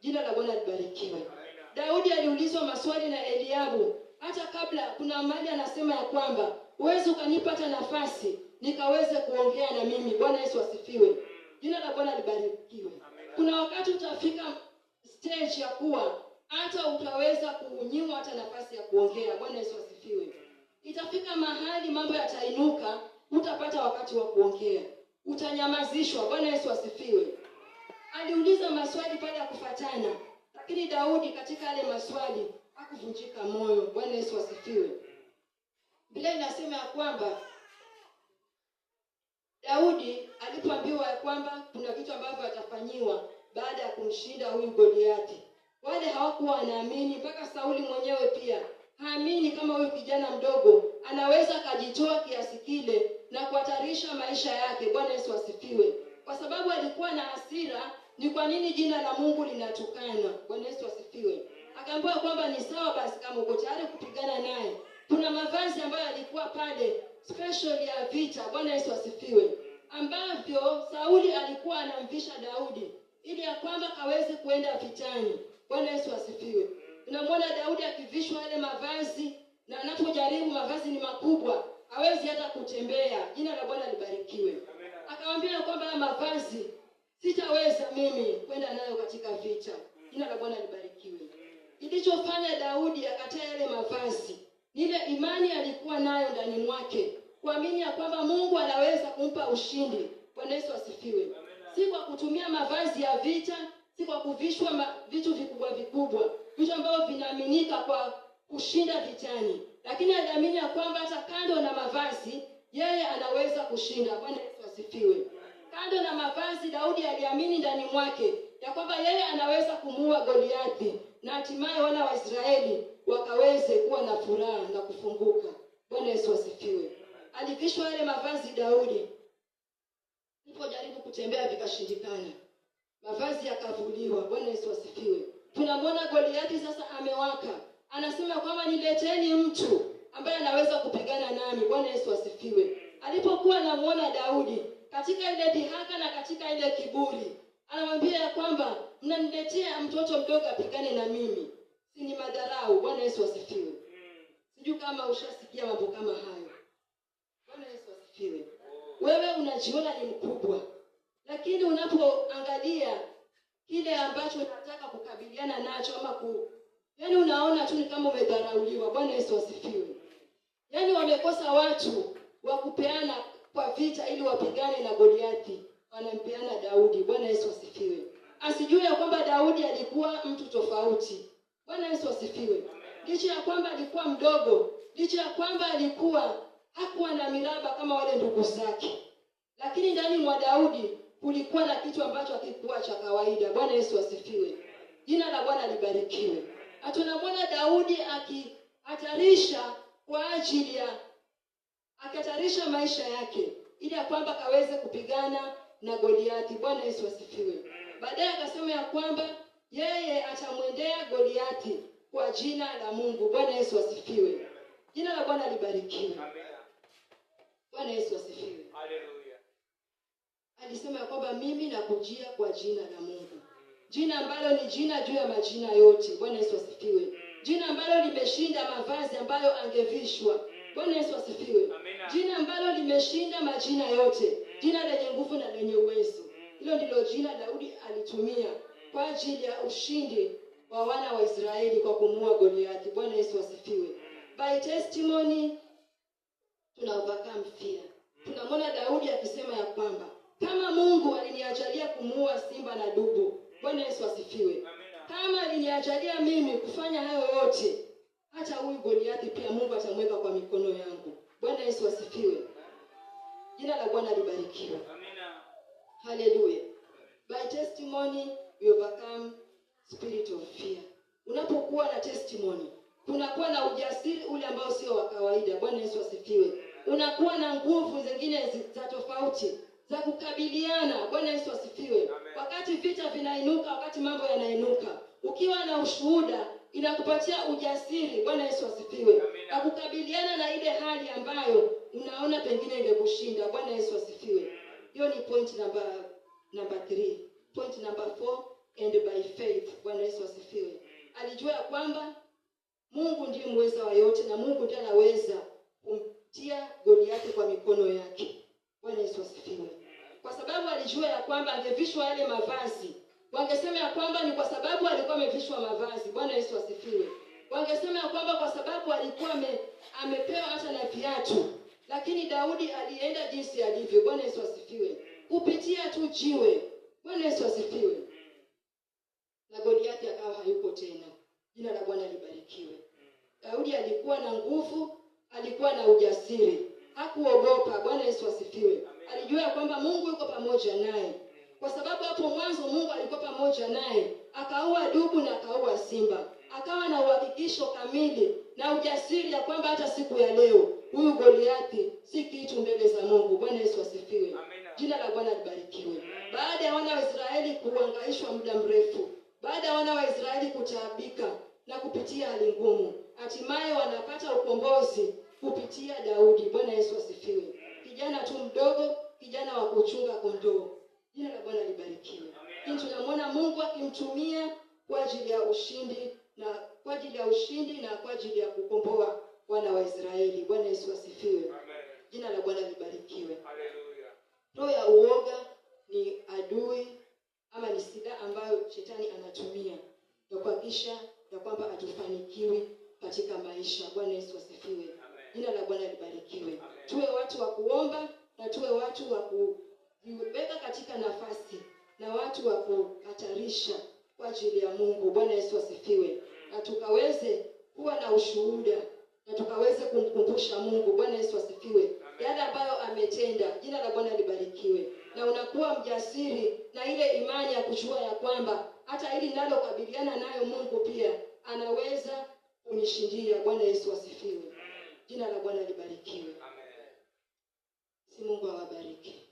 Jina la Bwana libarikiwe. Daudi aliulizwa maswali na Eliabu. Hata kabla kuna mahali anasema ya kwamba uweze ukanipata nafasi nikaweze kuongea na mimi. Bwana Yesu asifiwe. Jina la Bwana libarikiwe. Kuna wakati utafika stage ya kuwa hata utaweza kunyimwa hata nafasi ya kuongea. Bwana Yesu asifiwe. Itafika mahali mambo yatainuka, utapata wakati wa kuongea, utanyamazishwa. Bwana Yesu asifiwe. Aliuliza maswali pale ya kufuatana, lakini Daudi katika yale maswali hakuvunjika moyo. Bwana Yesu asifiwe. Biblia inasema ya kwamba Daudi alipoambiwa ya kwamba kuna vitu ambavyo atafanyiwa baada ya kumshinda huyu Goliathi, wale hawakuwa wanaamini. Mpaka Sauli mwenyewe pia haamini kama huyu kijana mdogo anaweza kujitoa kiasi kile na kuhatarisha maisha yake. Bwana Yesu asifiwe. Kwa sababu alikuwa na hasira, ni kwa nini jina la Mungu linatukana? Bwana Yesu asifiwe. Akaambiwa kwamba ni sawa basi, kama uko tayari kupigana naye. Kuna mavazi ambayo alikuwa pale special ya vita. Bwana Yesu asifiwe. Ambavyo Sauli alikuwa anamvisha Daudi ili ya kwamba kaweze kuenda vitani. Bwana Yesu asifiwe. Tunamwona Daudi akivishwa yale mavazi, na anapojaribu, mavazi ni makubwa, hawezi hata kutembea. Jina la Bwana libarikiwe. Akamwambia kwamba haya mavazi sitaweza mimi kwenda nayo katika vita. Jina la Bwana libarikiwe. Ilichofanya Daudi akataa yale mavazi, ile imani alikuwa nayo ndani mwake, kuamini ya kwamba Mungu anaweza kumpa ushindi. Bwana Yesu asifiwe. Si kwa kutumia mavazi ya vita, si kwa kuvishwa vitu vikubwa vikubwa, vitu ambavyo vinaaminika kwa kushinda vitani, lakini aliamini ya kwamba hata kando na mavazi yeye anaweza kushinda. Bwana Yesu asifiwe. Kando na mavazi, Daudi aliamini ndani mwake ya kwamba yeye anaweza kumuua Goliathi, na hatimaye wana wa Israeli wakaweze kuwa na furaha na kufunguka. Bwana Yesu asifiwe. Alivishwa yale mavazi Daudi, alipojaribu kutembea vikashindikana, mavazi yakavuliwa. Bwana Yesu asifiwe. Tunamwona Goliathi sasa amewaka, anasema kwamba nileteni mtu ambaye anaweza kupigana nami. Bwana Yesu asifiwe. Alipokuwa anamuona Daudi katika ile dhihaka na katika ile kiburi, anamwambia ya kwamba mnaniletea mtoto mdogo apigane na mimi, si ni madharau? Bwana Yesu asifiwe. Sijui kama ushasikia mambo kama hayo. Bwana Yesu asifiwe. Wewe unajiona ni mkubwa, lakini unapoangalia kile ambacho unataka kukabiliana nacho ama yaani unaona tu ni kama umedharauliwa. Bwana Yesu asifiwe. Yaani wamekosa watu wa kupeana kwa vita ili wapigane na Goliathi, wanampeana Daudi. Bwana Yesu asifiwe. Asijue ya kwamba Daudi alikuwa mtu tofauti. Bwana Yesu asifiwe. Licha ya kwamba alikuwa mdogo, licha ya kwamba hakuwa na miraba kama wale ndugu zake, lakini ndani mwa Daudi kulikuwa na kitu ambacho hakikuwa cha kawaida. Bwana Yesu asifiwe. Jina la Bwana libarikiwe. Tunamwona Daudi akihatarisha akihatarisha maisha yake ili ya kwamba kaweze kupigana na Goliathi. Bwana Yesu asifiwe. Baadaye akasema ya kwamba yeye atamwendea Goliathi kwa jina la Mungu. Bwana Yesu asifiwe. Jina la Bwana libarikiwe. Bwana Yesu asifiwe. Haleluya. Alisema ya kwamba mimi nakujia kwa jina la Mungu, jina ambalo ni jina juu ya majina yote. Bwana Yesu asifiwe. Jina ambalo limeshinda mavazi ambayo angevishwa. Bwana Yesu asifiwe. Jina ambalo limeshinda majina yote, jina lenye nguvu na lenye uwezo. Hilo ndilo jina Daudi alitumia kwa ajili ya ushindi wa wana wa Israeli kwa kumuua Goliathi. Bwana Yesu asifiwe. By testimony tuna overcome fear. Tunamwona Daudi akisema ya kwamba kama Mungu aliniajalia kumuua simba na dubu, Bwana Yesu asifiwe, kama aliniajalia mimi kufanya hayo yote, hata huyu Goliathi pia Mungu atamweka kwa mikono yangu. Bwana Yesu asifiwe. Jina la Bwana libarikiwe. Amina. Haleluya. By testimony, you overcome spirit of fear. Unapokuwa na testimony, unakuwa na ujasiri ule ambao sio wa kawaida. Bwana Yesu asifiwe. Unakuwa na nguvu zingine za tofauti za kukabiliana. Bwana Yesu asifiwe. Wakati vita vinainuka, wakati mambo yanainuka, ukiwa na ushuhuda inakupatia ujasiri. Bwana Yesu asifiwe. Na kukabiliana na ile hali ambayo unaona pengine ingekushinda. Bwana Yesu asifiwe. Hiyo ni point number 3. Point number 4, and by faith. Bwana Yesu asifiwe. Alijua ya kwamba Mungu ndiye muweza wa yote, na Mungu ndiye anaweza kumtia Goliathi kwa mikono yake. Bwana Yesu asifiwe. Kwa sababu alijua ya kwamba angevishwa yale mavazi, wangesema ya kwamba ni kwa sababu alikuwa amevishwa mavazi. Bwana Yesu asifiwe. Wangesema ya kwamba kwa sababu alikuwa amepewa hata na viatu. Lakini Daudi alienda jinsi alivyo. Bwana Yesu asifiwe. Kupitia tu jiwe. Bwana Yesu asifiwe. Na Goliathi akawa hayuko tena. Jina la Bwana libarikiwe. Daudi alikuwa na nguvu, alikuwa na ujasiri. Hakuogopa. Bwana Yesu asifiwe. Alijua ya kwamba Mungu yuko pamoja naye. Kwa sababu hapo mwanzo Mungu alikuwa pamoja naye. Akaua dubu na akaua simba. Akawa na uhakikisho kamili na ujasiri ya kwamba hata siku ya leo huyu Goliathi si kitu mbele za Mungu. Bwana Yesu asifiwe. Jina la Bwana libarikiwe. Baada ya wana wa Israeli kuhangaishwa muda mrefu, baada ya wana wa Israeli kutaabika na kupitia hali ngumu, hatimaye wanapata ukombozi kupitia Daudi. Bwana Yesu asifiwe. Kijana tu mdogo, kijana wa kuchunga kondoo. Jina la Bwana libarikiwe. Hii tunamwona Mungu akimtumia kwa ajili ya ushindi na kwa ajili ya kukomboa wana wa Israeli. Bwana Yesu asifiwe. Jina la Bwana libarikiwe. Haleluya. Roho ya uoga ni adui ama ni silaha ambayo shetani anatumia ya kuhakikisha ya kwamba hatufanikiwi katika maisha. Bwana Yesu asifiwe. Jina la Bwana libarikiwe. Tuwe watu wa kuomba na tuwe watu wa kujiweka katika nafasi na watu wa kuhatarisha kwa ajili ya Mungu. Bwana Yesu asifiwe. Na tukaweze kuwa na ushuhuda na tukaweze kumkumbusha Mungu. Bwana Yesu asifiwe. Yale ambayo ametenda. Jina la Bwana libarikiwe. Na unakuwa mjasiri na ile imani ya kujua ya kwamba hata ili ninalokabiliana nayo Mungu pia anaweza kunishindia. Bwana Yesu asifiwe. Jina la Bwana libarikiwe. Amen. Si Mungu awabariki.